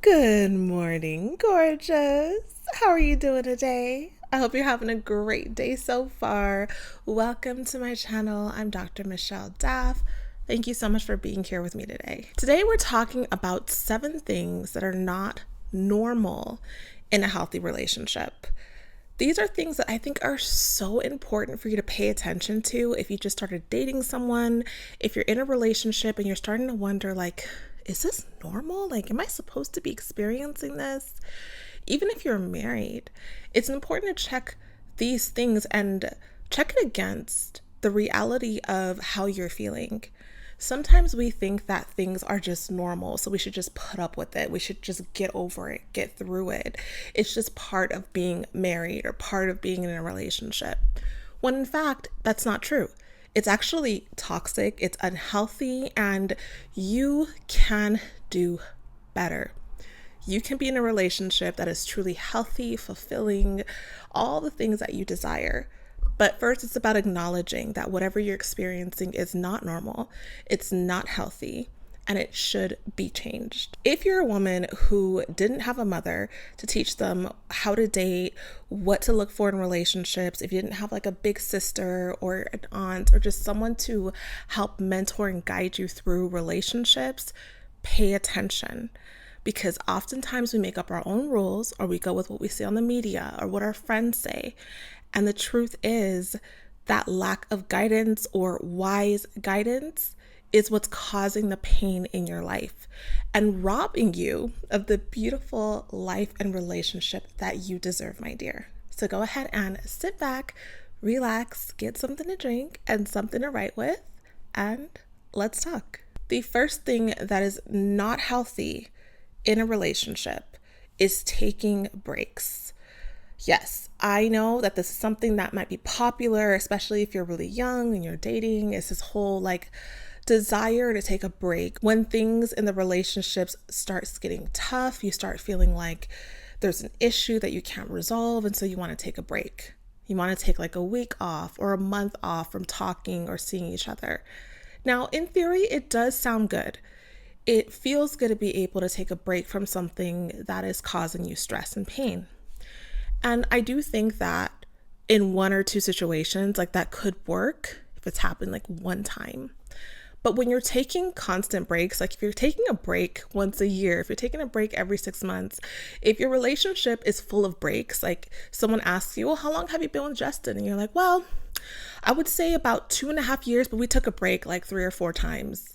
Good morning, gorgeous. How are you doing today? I hope you're having a great day so far. Welcome to my channel. I'm Dr. Michelle Daff. Thank you so much for being here with me today. Today, we're talking about 7 things that are not normal in a healthy relationship. These are things that I think are so important for you to pay attention to if you just started dating someone, if you're in a relationship and you're starting to wonder, like, is this normal? Like, am I supposed to be experiencing this? Even if you're married, it's important to check these things and check it against the reality of how you're feeling. Sometimes we think that things are just normal, so we should just put up with it. We should just get over it, get through it. It's just part of being married or part of being in a relationship. When in fact, that's not true. It's actually toxic, it's unhealthy, and you can do better. You can be in a relationship that is truly healthy, fulfilling, all the things that you desire. But first, it's about acknowledging that whatever you're experiencing is not normal, it's not healthy, and it should be changed. If you're a woman who didn't have a mother to teach them how to date, what to look for in relationships, if you didn't have like a big sister or an aunt or just someone to help mentor and guide you through relationships, pay attention. Because oftentimes we make up our own rules or we go with what we see on the media or what our friends say. And the truth is that lack of guidance or wise guidance is what's causing the pain in your life and robbing you of the beautiful life and relationship that you deserve, my dear. So go ahead and sit back, relax, get something to drink and something to write with, and let's talk. The first thing that is not healthy in a relationship is taking breaks. Yes, I know that this is something that might be popular, especially if you're really young and you're dating. It's this whole like desire to take a break. When things in the relationships starts getting tough, you start feeling like there's an issue that you can't resolve, and so you want to take a break. You want to take like a week off or a month off from talking or seeing each other. Now, in theory, it does sound good. It feels good to be able to take a break from something that is causing you stress and pain. And I do think that in 1 or 2 situations, like that could work if it's happened like one time. But when you're taking constant breaks, like if you're taking a break once a year, if you're taking a break every 6 months, if your relationship is full of breaks, like someone asks you, well, how long have you been with Justin? And you're like, well, I would say about 2.5 years, but we took a break like 3 or 4 times.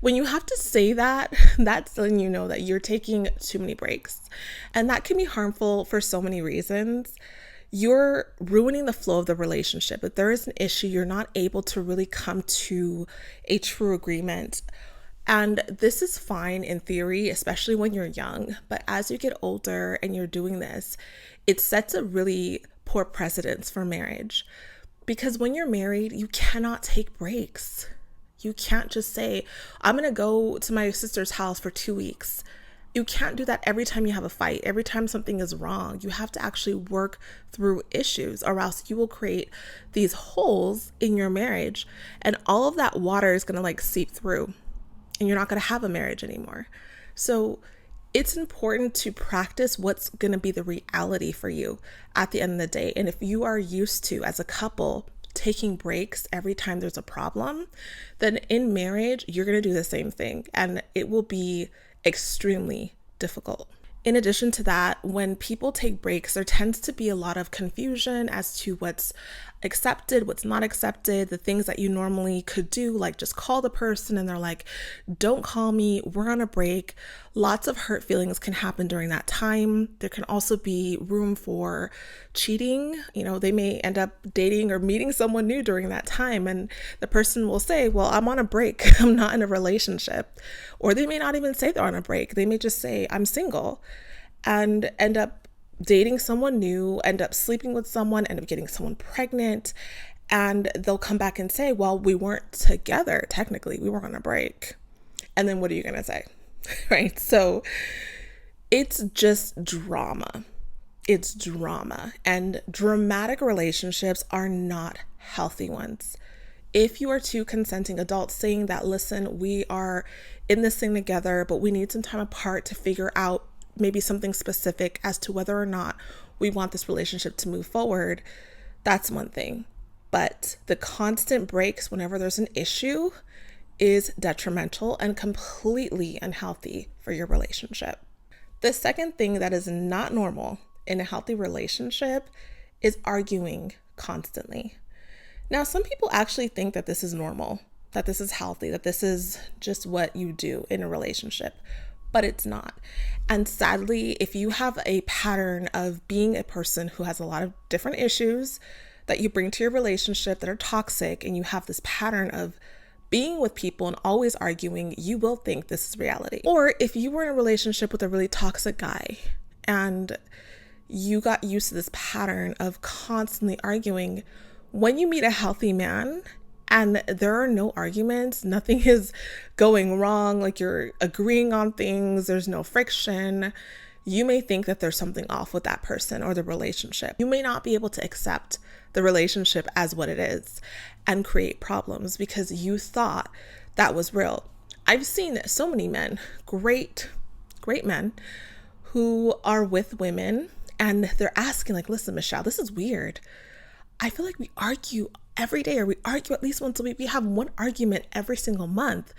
When you have to say that, that's letting you know that you're taking too many breaks. And that can be harmful for so many reasons. You're ruining the flow of the relationship. If there is an issue, you're not able to really come to a true agreement. And this is fine in theory, especially when you're young. But as you get older and you're doing this, it sets a really poor precedence for marriage. Because when you're married, you cannot take breaks. You can't just say, I'm going to go to my sister's house for 2 weeks. You can't do that every time you have a fight, every time something is wrong. You have to actually work through issues, or else you will create these holes in your marriage, and all of that water is going to like seep through, and you're not going to have a marriage anymore. So it's important to practice what's going to be the reality for you at the end of the day. And if you are used to, as a couple, taking breaks every time there's a problem, then in marriage, you're going to do the same thing, and it will be extremely difficult. In addition to that, when people take breaks, there tends to be a lot of confusion as to what's accepted, what's not accepted, the things that you normally could do, like just call the person and they're like, don't call me, we're on a break. Lots of hurt feelings can happen during that time. There can also be room for cheating. You know, they may end up dating or meeting someone new during that time, and the person will say, well, I'm on a break, I'm not in a relationship. Or they may not even say they're on a break. They may just say, I'm single, and end up dating someone new, end up sleeping with someone, end up getting someone pregnant, and they'll come back and say, well, we weren't together, technically, we were on a break. And then what are you going to say? Right? So it's just drama. It's drama. And dramatic relationships are not healthy ones. If you are two consenting adults saying that, listen, we are in this thing together, but we need some time apart to figure out maybe something specific as to whether or not we want this relationship to move forward, that's one thing. But the constant breaks whenever there's an issue is detrimental and completely unhealthy for your relationship. The second thing that is not normal in a healthy relationship is arguing constantly. Now, some people actually think that this is normal, that this is healthy, that this is just what you do in a relationship, but it's not. And sadly, if you have a pattern of being a person who has a lot of different issues that you bring to your relationship that are toxic, and you have this pattern of being with people and always arguing, you will think this is reality. Or if you were in a relationship with a really toxic guy and you got used to this pattern of constantly arguing, when you meet a healthy man and there are no arguments, nothing is going wrong, like you're agreeing on things, there's no friction, you may think that there's something off with that person or the relationship. You may not be able to accept the relationship as what it is and create problems because you thought that was real. I've seen so many men, great men, who are with women and they're asking like, listen, Michelle, this is weird. I feel like we argue every day, or we argue at least once a week. We have one argument every single month.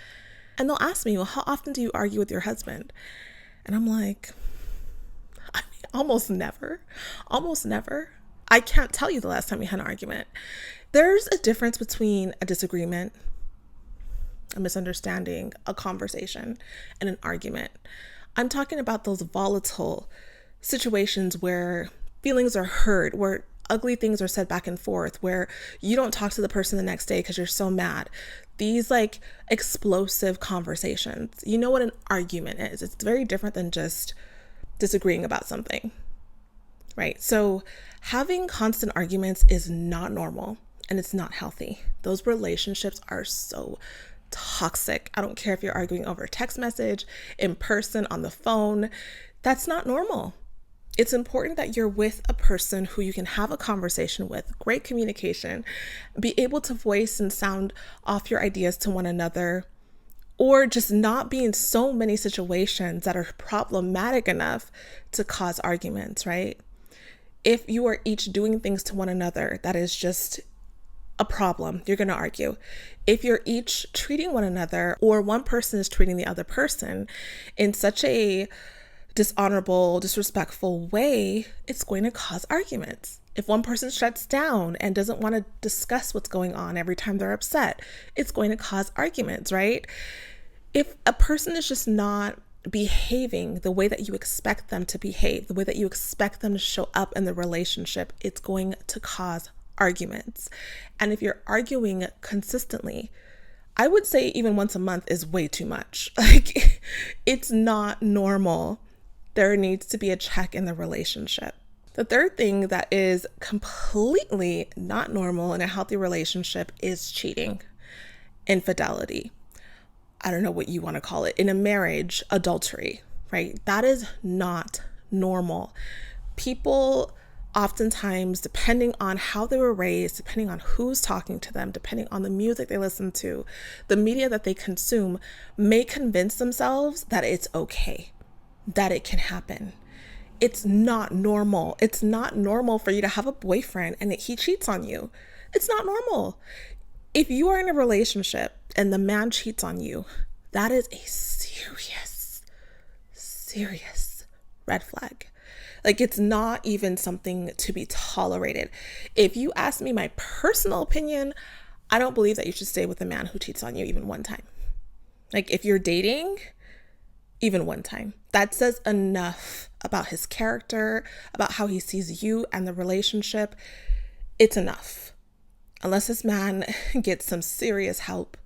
And they'll ask me, well, how often do you argue with your husband? And I'm like, almost never. I can't tell you the last time we had an argument. There's a difference between a disagreement, a misunderstanding, a conversation, and an argument. I'm talking about those volatile situations where feelings are hurt, where ugly things are said back and forth, where you don't talk to the person the next day because you're so mad. These like explosive conversations. You know what an argument is. It's very different than just disagreeing about something, right? So having constant arguments is not normal and it's not healthy. Those relationships are so toxic. I don't care if you're arguing over a text message, in person, on the phone. That's not normal. It's important that you're with a person who you can have a conversation with, great communication, be able to voice and sound off your ideas to one another, or just not be in so many situations that are problematic enough to cause arguments, right? If you are each doing things to one another that is just a problem, you're going to argue. If you're each treating one another, or one person is treating the other person in such a dishonorable, disrespectful way, it's going to cause arguments. If one person shuts down and doesn't want to discuss what's going on every time they're upset, it's going to cause arguments, right? If a person is just not behaving the way that you expect them to behave, the way that you expect them to show up in the relationship, it's going to cause arguments. And if you're arguing consistently, I would say even once a month is way too much. Like, it's not normal. There needs to be a check in the relationship. The third thing that is completely not normal in a healthy relationship is cheating, infidelity. I don't know what you want to call it. In a marriage, adultery, right? That is not normal. People oftentimes, depending on how they were raised, depending on who's talking to them, depending on the music they listen to, the media that they consume, may convince themselves that it's okay, that it can happen. It's not normal. It's not normal for you to have a boyfriend and he cheats on you. It's not normal. If you are in a relationship and the man cheats on you, that is a serious red flag. Like, it's not even something to be tolerated. If you ask me my personal opinion, I don't believe that you should stay with a man who cheats on you even one time. Like, if you're dating, even one time. That says enough about his character, about how he sees you and the relationship. It's enough. Unless this man gets some serious help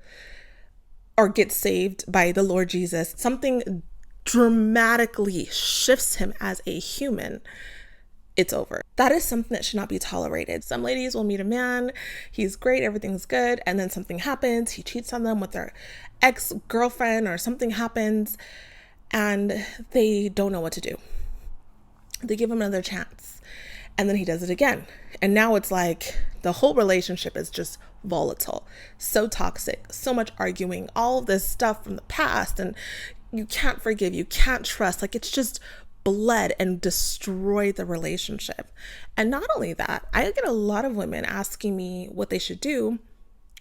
or gets saved by the Lord Jesus, something dramatically shifts him as a human, it's over. That is something that should not be tolerated. Some ladies will meet a man, he's great, everything's good, and then something happens, he cheats on them with their ex-girlfriend or something happens, and they don't know what to do. They give him another chance, and then he does it again. And now it's like the whole relationship is just volatile, so toxic, so much arguing, all of this stuff from the past, and you can't forgive, you can't trust. Like, it's just bled and destroyed the relationship. And not only that, I get a lot of women asking me what they should do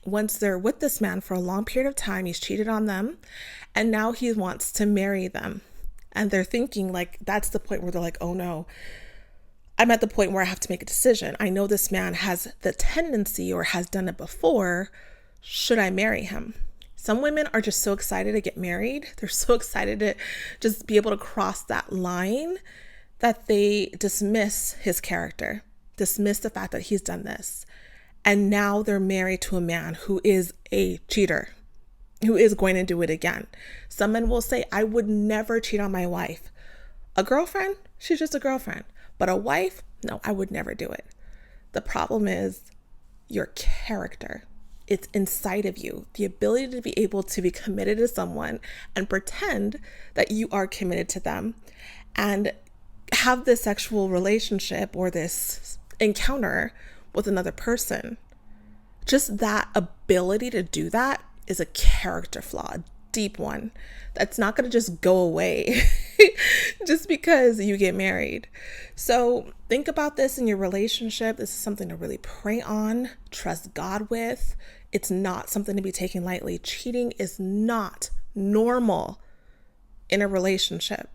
once they're with this man for a long period of time. He's cheated on them and now he wants to marry them. And they're thinking like, that's the point where they're like, oh no, I'm at the point where I have to make a decision. I know this man has the tendency or has done it before. Should I marry him? Some women are just so excited to get married. They're so excited to just be able to cross that line that they dismiss his character, dismiss the fact that he's done this. And now they're married to a man who is a cheater, who is going to do it again. Some men will say, I would never cheat on my wife. A girlfriend? She's just a girlfriend. But a wife? No, I would never do it. The problem is your character. It's inside of you. The ability to be able to be committed to someone and pretend that you are committed to them and have this sexual relationship or this encounter with another person. Just that ability to do that is a character flaw, a deep one that's not going to just go away just because you get married. So think about this in your relationship. This is something to really pray on, trust God with. It's not something to be taken lightly. Cheating is not normal in a relationship.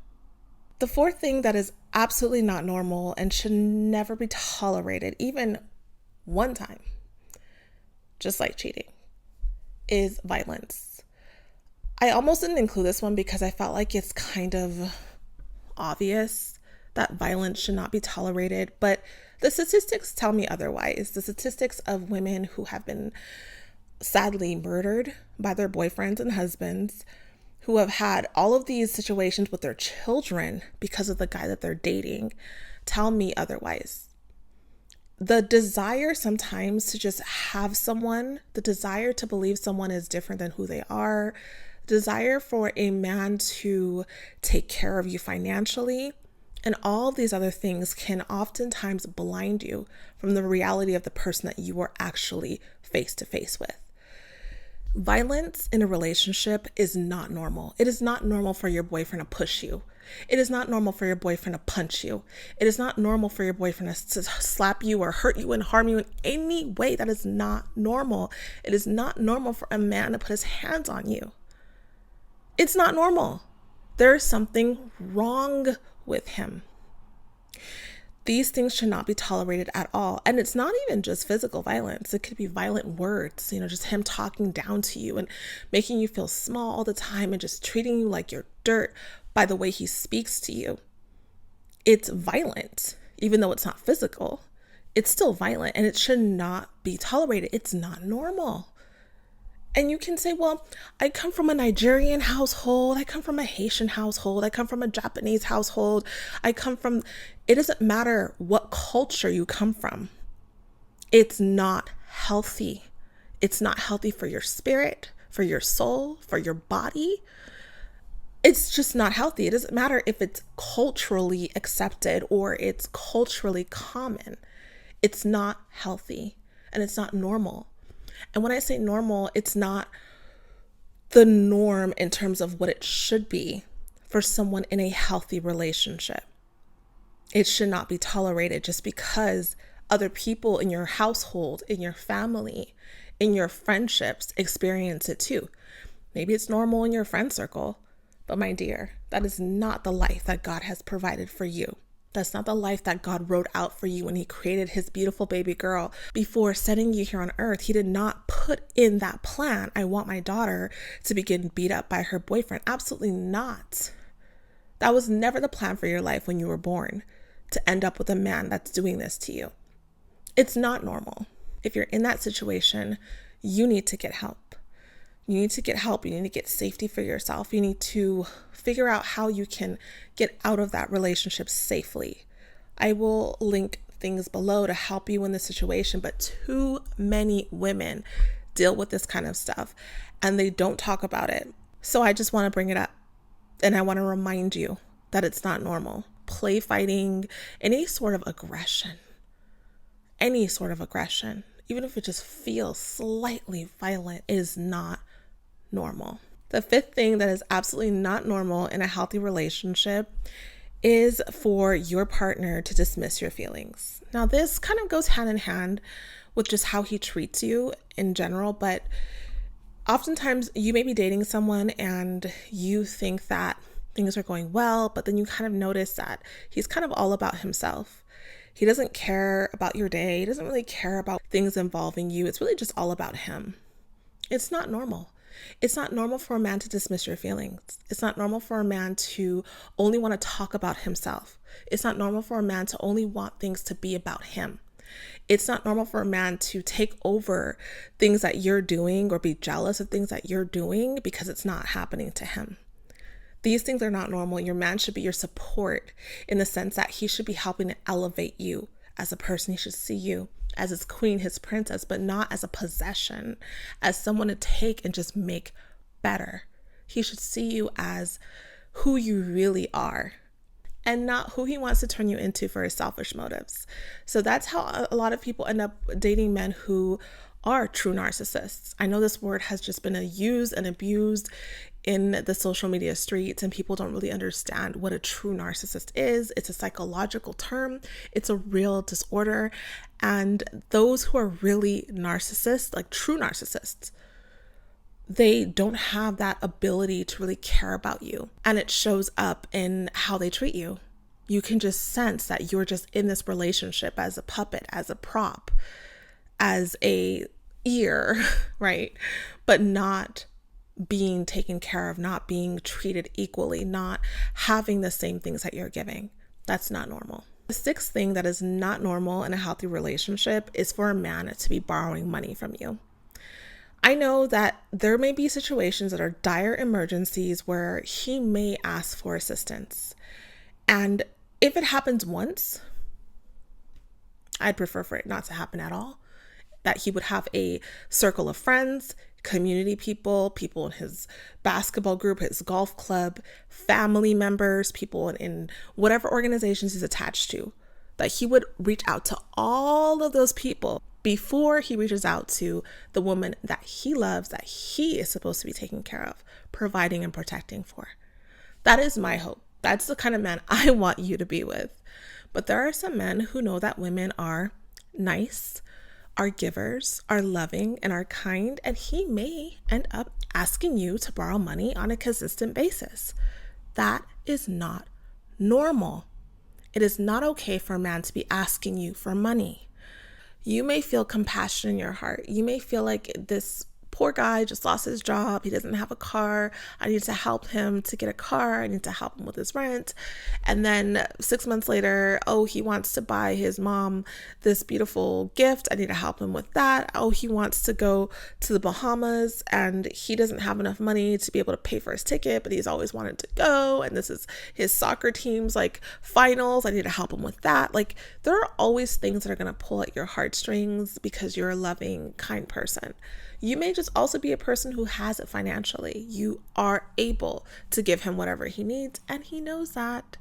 The fourth thing that is absolutely not normal and should never be tolerated, even one time, just like cheating, is violence. I almost didn't include this one because I felt like it's kind of obvious that violence should not be tolerated, but the statistics tell me otherwise. The statistics of women who have been sadly murdered by their boyfriends and husbands, who have had all of these situations with their children because of the guy that they're dating, tell me otherwise. The desire sometimes to just have someone, the desire to believe someone is different than who they are, desire for a man to take care of you financially, and all these other things can oftentimes blind you from the reality of the person that you are actually face to face with. Violence in a relationship is not normal. It is not normal for your boyfriend to push you. It is not normal for your boyfriend to punch you. It is not normal for your boyfriend to slap you or hurt you and harm you in any way. That is not normal. It is not normal for a man to put his hands on you. It's not normal. There is something wrong with him. These things should not be tolerated at all. And it's not even just physical violence. It could be violent words, just him talking down to you and making you feel small all the time and just treating you like you're dirt by the way he speaks to you. It's violent, even though it's not physical. It's still violent and it should not be tolerated. It's not normal. And you can say, well, I come from a Nigerian household. I come from a Haitian household. I come from a Japanese household. It doesn't matter what culture you come from. It's not healthy. It's not healthy for your spirit, for your soul, for your body. It's just not healthy. It doesn't matter if it's culturally accepted or it's culturally common. It's not healthy and it's not normal. And when I say normal, it's not the norm in terms of what it should be for someone in a healthy relationship. It should not be tolerated just because other people in your household, in your family, in your friendships experience it too. Maybe it's normal in your friend circle, but my dear, that is not the life that God has provided for you. That's not the life that God wrote out for you when he created his beautiful baby girl. Before setting you here on earth, he did not put in that plan, I want my daughter to begin beat up by her boyfriend. Absolutely not. That was never the plan for your life when you were born, to end up with a man that's doing this to you. It's not normal. If you're in that situation, you need to get help. You need to get help. You need to get safety for yourself. You need to figure out how you can get out of that relationship safely. I will link things below to help you in this situation, but too many women deal with this kind of stuff and they don't talk about it. So I just want to bring it up and I want to remind you that it's not normal. Play fighting, any sort of aggression, even if it just feels slightly violent, is not normal. The fifth thing that is absolutely not normal in a healthy relationship is for your partner to dismiss your feelings. Now, this kind of goes hand in hand with just how he treats you in general, but oftentimes you may be dating someone and you think that things are going well, but then you kind of notice that he's kind of all about himself. He doesn't care about your day. He doesn't really care about things involving you. It's really just all about him. It's not normal. It's not normal for a man to dismiss your feelings. It's not normal for a man to only want to talk about himself. It's not normal for a man to only want things to be about him. It's not normal for a man to take over things that you're doing or be jealous of things that you're doing because it's not happening to him. These things are not normal. Your man should be your support in the sense that he should be helping to elevate you as a person. He should see you as his queen, his princess, but not as a possession, as someone to take and just make better. He should see you as who you really are and not who he wants to turn you into for his selfish motives. So that's how a lot of people end up dating men who are true narcissists. I know this word has just been used and abused in the social media streets, and people don't really understand what a true narcissist is. It's a psychological term. It's a real disorder. And those who are really narcissists, like true narcissists, they don't have that ability to really care about you. And it shows up in how they treat you. You can just sense that you're just in this relationship as a puppet, as a prop, as a ear, right? But not being taken care of, not being treated equally, not having the same things that you're giving. That's not normal. The sixth thing that is not normal in a healthy relationship is for a man to be borrowing money from you. I know that there may be situations that are dire emergencies where he may ask for assistance. And if it happens once, I'd prefer for it not to happen at all. That he would have a circle of friends, community people, people in his basketball group, his golf club, family members, people in whatever organizations he's attached to, that he would reach out to all of those people before he reaches out to the woman that he loves, that he is supposed to be taking care of, providing and protecting for. That is my hope. That's the kind of man I want you to be with. But there are some men who know that women are nice, are givers, are loving, and are kind, and he may end up asking you to borrow money on a consistent basis. That is not normal. It is not okay for a man to be asking you for money. You may feel compassion in your heart. You may feel like this poor guy just lost his job. He doesn't have a car. I need to help him to get a car. I need to help him with his rent. And then 6 months later, oh, he wants to buy his mom this beautiful gift. I need to help him with that. Oh, he wants to go to the Bahamas and he doesn't have enough money to be able to pay for his ticket, but he's always wanted to go. And this is his soccer team's like finals. I need to help him with that. Like, there are always things that are going to pull at your heartstrings because you're a loving, kind person. You may just also be a person who has it financially. You are able to give him whatever he needs, and he knows that.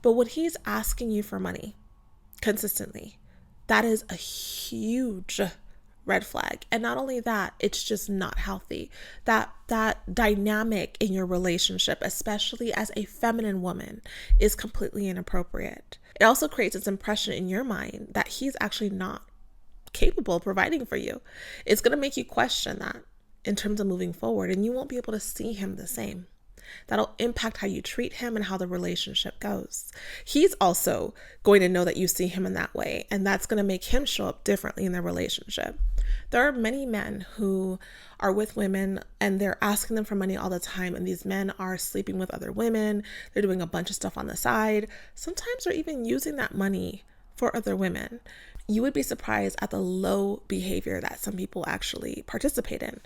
But when he's asking you for money consistently, that is a huge red flag. And not only that, it's just not healthy. That dynamic in your relationship, especially as a feminine woman, is completely inappropriate. It also creates this impression in your mind that he's actually not capable of providing for you. It's going to make you question that in terms of moving forward, and you won't be able to see him the same. That'll impact how you treat him and how the relationship goes. He's also going to know that you see him in that way, and that's going to make him show up differently in their relationship. There are many men who are with women and they're asking them for money all the time, and these men are sleeping with other women. They're doing a bunch of stuff on the side. Sometimes they're even using that money for other women. You would be surprised at the low behavior that some people actually participate in,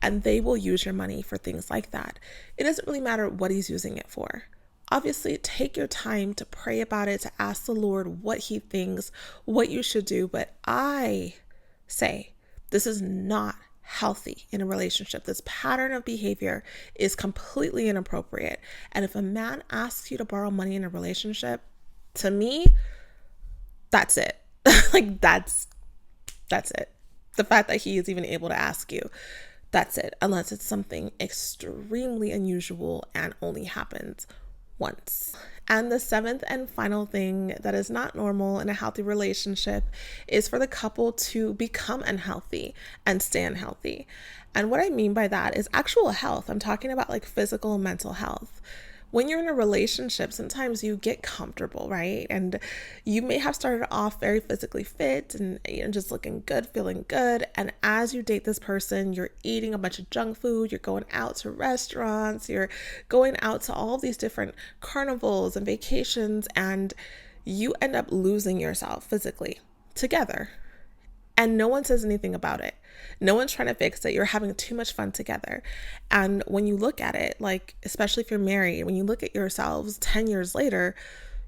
and they will use your money for things like that. It doesn't really matter what he's using it for. Obviously, take your time to pray about it, to ask the Lord what he thinks, what you should do. But I say this is not healthy in a relationship. This pattern of behavior is completely inappropriate. And if a man asks you to borrow money in a relationship, to me, that's it. Like that's it. The fact that he is even able to ask you, that's it. Unless it's something extremely unusual and only happens once. And the seventh and final thing that is not normal in a healthy relationship is for the couple to become unhealthy and stay unhealthy. And what I mean by that is actual health. I'm talking about like physical and mental health. When you're in a relationship, sometimes you get comfortable, right? And you may have started off very physically fit and just looking good, feeling good. And as you date this person, you're eating a bunch of junk food, you're going out to restaurants, you're going out to all these different carnivals and vacations, and you end up losing yourself physically together. And no one says anything about it. No one's trying to fix it. You're having too much fun together. And when you look at it, like, especially if you're married, when you look at yourselves 10 years later,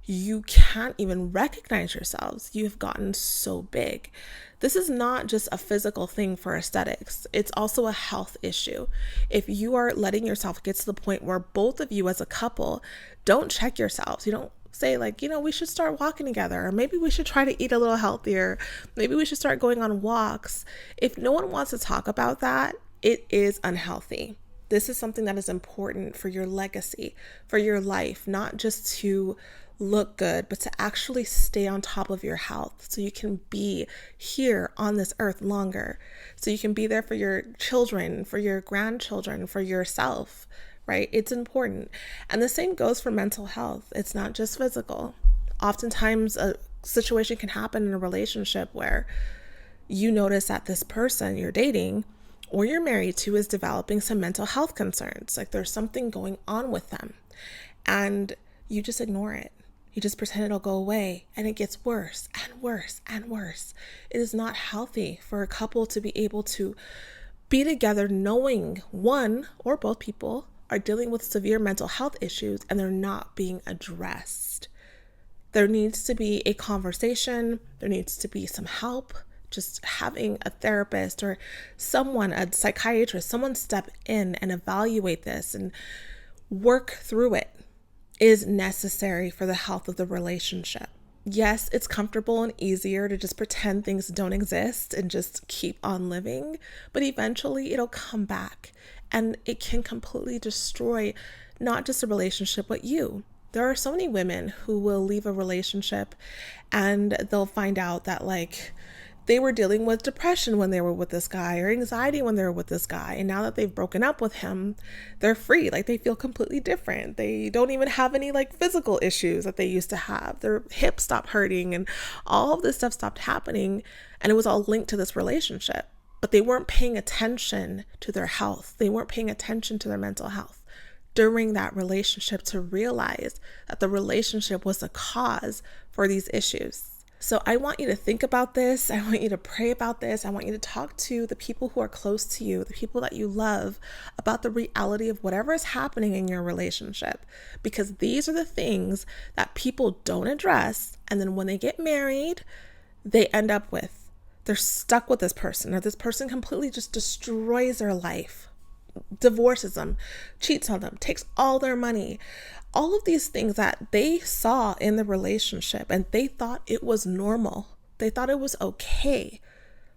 you can't even recognize yourselves. You've gotten so big. This is not just a physical thing for aesthetics. It's also a health issue. If you are letting yourself get to the point where both of you as a couple don't check yourselves, you don't say like, we should start walking together, or maybe we should try to eat a little healthier. Maybe we should start going on walks. If no one wants to talk about that, it is unhealthy. This is something that is important for your legacy, for your life, not just to look good, but to actually stay on top of your health so you can be here on this earth longer, so you can be there for your children, for your grandchildren, for yourself. Right? It's important. And the same goes for mental health. It's not just physical. Oftentimes a situation can happen in a relationship where you notice that this person you're dating or you're married to is developing some mental health concerns. Like there's something going on with them and you just ignore it. You just pretend it'll go away, and it gets worse and worse and worse. It is not healthy for a couple to be able to be together knowing one or both people are dealing with severe mental health issues and they're not being addressed. There needs to be a conversation. There needs to be some help. Just having a therapist or someone, a psychiatrist, someone step in and evaluate this and work through it is necessary for the health of the relationship. Yes, it's comfortable and easier to just pretend things don't exist and just keep on living, but eventually it'll come back. And it can completely destroy not just a relationship, but you. There are so many women who will leave a relationship and they'll find out that like they were dealing with depression when they were with this guy or anxiety when they were with this guy. And now that they've broken up with him, they're free. Like they feel completely different. They don't even have any like physical issues that they used to have. Their hips stopped hurting and all of this stuff stopped happening. And it was all linked to this relationship. But they weren't paying attention to their health. They weren't paying attention to their mental health during that relationship to realize that the relationship was the cause for these issues. So I want you to think about this. I want you to pray about this. I want you to talk to the people who are close to you, the people that you love, about the reality of whatever is happening in your relationship, because these are the things that people don't address. And then when they get married, they end up with. They're stuck with this person, or this person completely just destroys their life, divorces them, cheats on them, takes all their money, all of these things that they saw in the relationship and they thought it was normal. They thought it was okay,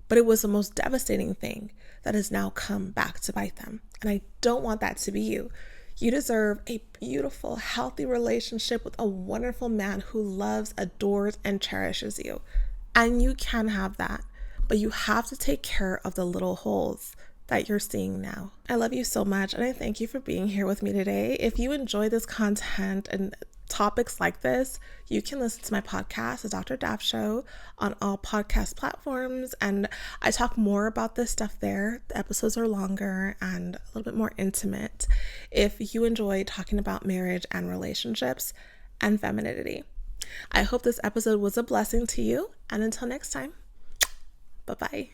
but it was the most devastating thing that has now come back to bite them. And I don't want that to be you. You deserve a beautiful, healthy relationship with a wonderful man who loves, adores, and cherishes you. And you can have that. But you have to take care of the little holes that you're seeing now. I love you so much, and I thank you for being here with me today. If you enjoy this content and topics like this, you can listen to my podcast, The Dr. Daff Show, on all podcast platforms, and I talk more about this stuff there. The episodes are longer and a little bit more intimate if you enjoy talking about marriage and relationships and femininity. I hope this episode was a blessing to you, and until next time, bye-bye.